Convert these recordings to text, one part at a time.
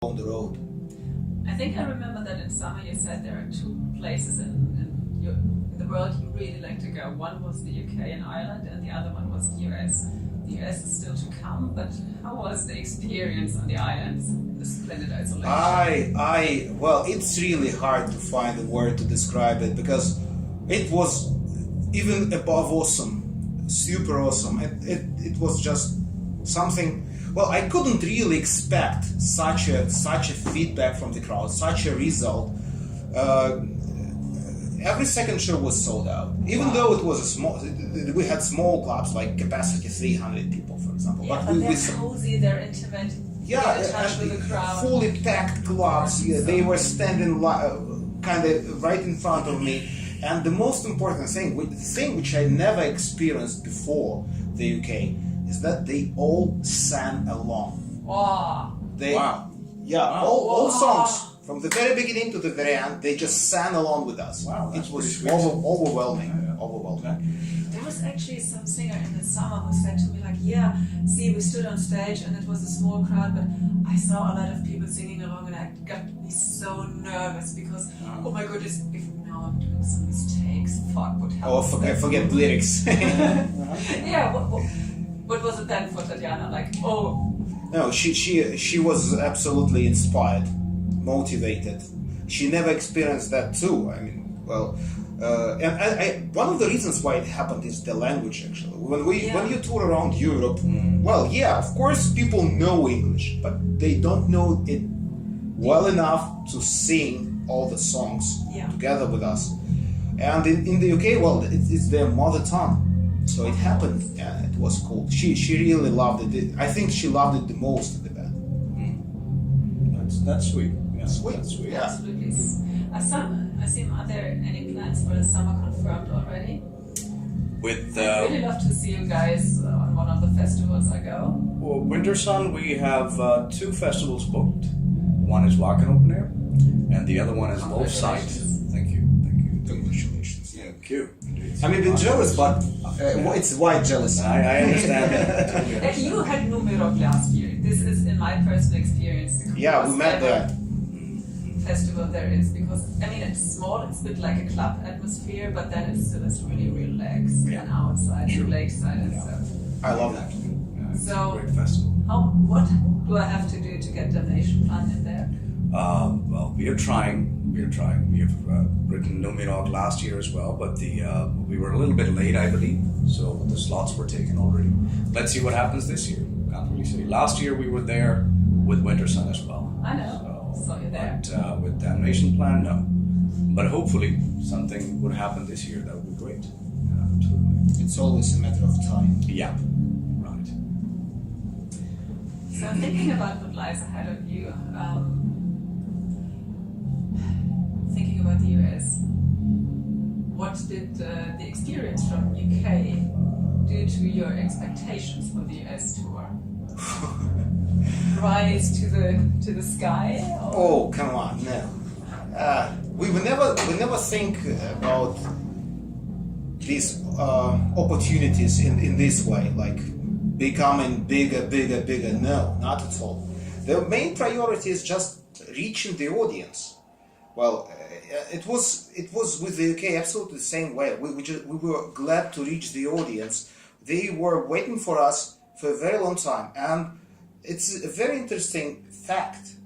on the road. I think I remember that in summer you said there are two places in the world you really like to go. One was the UK and Ireland, and the other one was the US. The US is still to come, but how was the experience on the islands in the splendid isolation? Well, it's really hard to find a word to describe it because it was even above awesome, super awesome. It was just something. Well, I couldn't really expect such a feedback from the crowd, such a result. Every second show was sold out, even though it was a small. We had small clubs like capacity 300 people, for example. Yeah, but they're cozy, they're intimate. Yeah, in touch with the crowd. Fully packed clubs. Yeah, they were standing kind of right in front of me. And the most important thing, the thing which I never experienced before the UK, is that they all sang along. Wow. Yeah, all songs. From the very beginning to the very end, they just sang along with us. Wow, it was overwhelming. Overwhelming. There was actually some singer in the summer who said to me, like, yeah, see, we stood on stage and it was a small crowd, but I saw a lot of people singing along and I got me so nervous because, oh my goodness, if now I'm doing some mistakes, fuck, what happened? Oh, forget lyrics. Yeah, what was it then for Tatiana? Like, oh. No, she was absolutely inspired, motivated. She never experienced that too. I mean, well, and one of the reasons why it happened is the language. Actually, when you tour around Europe, well, yeah, of course, people know English, but they don't know it well enough to sing all the songs together with us. And in the UK, well, it's their mother tongue. So it happened, yeah, it was cool. She really loved it. I think she loved it the most in the band. That's sweet. Yeah, sweet. That's sweet. Yeah. Absolutely. Asim, are there any plans for the summer confirmed already? I'd really love to see you guys on one of the festivals I go. Well, Wintersun, we have 2 festivals booked. One is Wacken Open Air, and the other one is Wolfside. Thank you. Congratulations. Thank you. I'm a bit jealous, but it's white jealousy. I understand that. You had Numerok last year. This is, in my personal experience, the Yeah, we met there. Festival there is, because I mean it's small, it's a bit like a club atmosphere, but then it's still really relaxed and outside, lakeside and stuff. I love that. Yeah, it's So, a great festival. What do I have to do to get Damnation Plan in there? Well, we are trying. We have written Numerok last year as well, but we were a little bit late, I believe. So the slots were taken already. Let's see what happens this year. Can't really say. Last year we were there with Wintersun as well. I know. So you're there. But with Damnation Plan, no. But hopefully something would happen this year. That would be great. Absolutely. It's always a matter of time. Yeah. Right. So thinking about what lies ahead of you, thinking about the US, what did the experience from UK do to your expectations for the US tour? Rise to the sky? Or? Oh, come on, no. We would never think about these opportunities in this way, like becoming bigger. No, not at all. The main priority is just reaching the audience. Well, it was with the UK absolutely the same way. We were glad to reach the audience. They were waiting for us for a very long time, and it's a very interesting fact.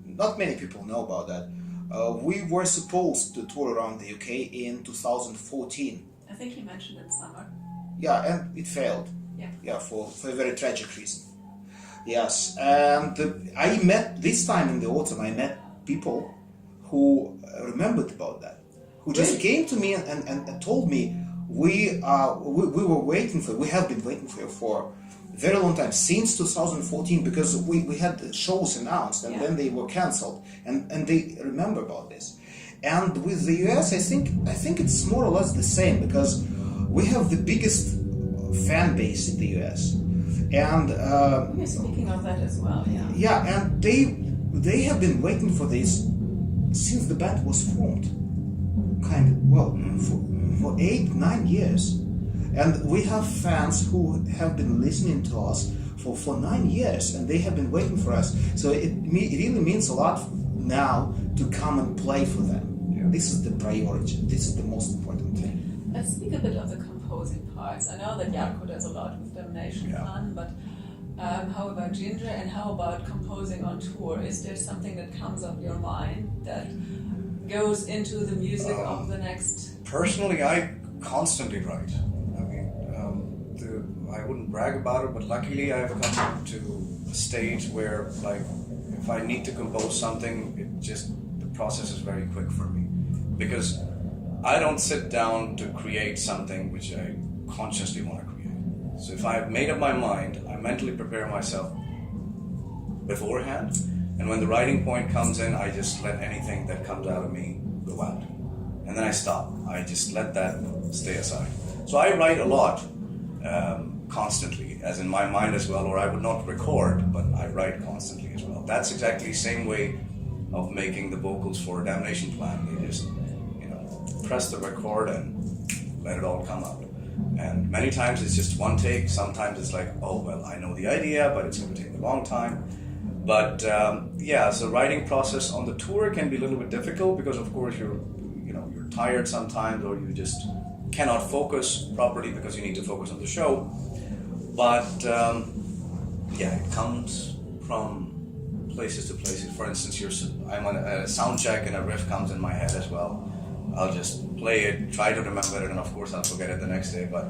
Not many people know about that. We were supposed to tour around the UK in 2014. I think you mentioned in summer. Yeah, and it failed. Yeah, for a very tragic reason. Yes, and I met this time in the autumn. I met people who remembered about that, who just came to me and told me we were waiting for. We have been waiting for a very long time, since 2014, because we had the shows announced and then they were cancelled, and they remember about this. And with the US, I think it's more or less the same, because we have the biggest fan base in the US, and we're speaking of that as well. Yeah, and they have been waiting for this since the band was formed, for 8-9 years. And we have fans who have been listening to us for 9 years, and they have been waiting for us. So it really means a lot now to come and play for them. Yeah. This is the priority. This is the most important thing. Let's speak a bit of the composing parts. I know that Jarko does a lot with Damnation Plan, but how about Jinjer, and how about composing on tour? Is there something that comes up your mind that goes into the music of the next? Personally, I constantly write. I mean, I wouldn't brag about it, but luckily I've come to a stage where, like, if I need to compose something, the process is very quick for me. Because I don't sit down to create something which I consciously want to create. So if I've made up my mind, I mentally prepare myself beforehand, and when the writing point comes in, I just let anything that comes out of me go out. And then I stop. I just let that stay aside. So I write a lot, constantly, as in my mind as well, or I would not record, but I write constantly as well. That's exactly the same way of making the vocals for Damnation Plan. They just, press the record and let it all come out. And many times it's just one take. Sometimes it's like, oh, well, I know the idea, but it's going to take a long time. But so writing process on the tour can be a little bit difficult because, of course, you're tired sometimes, or you just cannot focus properly because you need to focus on the show. But it comes from places to places. For instance, I'm on a sound check and a riff comes in my head as well. I'll just play it, try to remember it, and of course I'll forget it the next day. But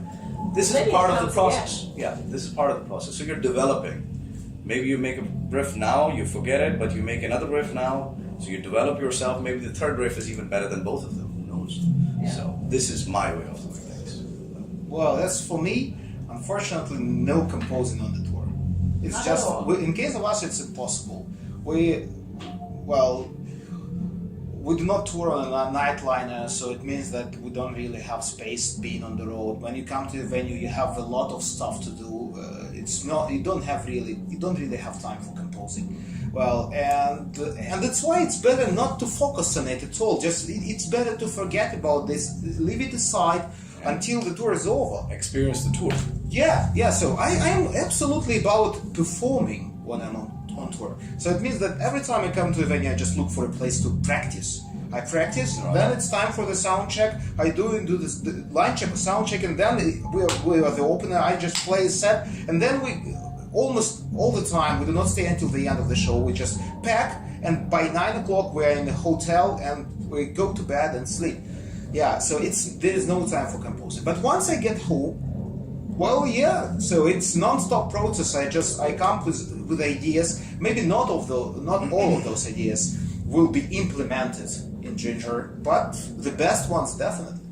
this is part of the process. Yeah, this is part of the process. So you're developing. Maybe you make a riff now, you forget it, but you make another riff now, so you develop yourself. Maybe the third riff is even better than both of them. Who knows? Yeah. So this is my way of doing things. Well, that's for me. Unfortunately, no composing on the tour. It's Not just at all. in case of us, it's impossible. We do not tour on a nightliner, so it means that we don't really have space being on the road. When you come to the venue, you have a lot of stuff to do. You don't really have time for composing. Well, and that's why it's better not to focus on it at all. It's better to forget about this, leave it aside until the tour is over. Experience the tour. Yeah. So I am absolutely about performing when I'm on tour. So it means that every time I come to a venue, I just look for a place to practice. I practice, right. Then it's time for the sound check. I do the line check, sound check, and then we are the opener. I just play a set, and then we almost all the time we do not stay until the end of the show. We just pack, and by 9 o'clock we're in the hotel and we go to bed and sleep. Yeah, so there is no time for composing. But once I get home, so it's non-stop process. I come with ideas. Maybe not all of those ideas will be implemented in Jinjer, but the best ones definitely.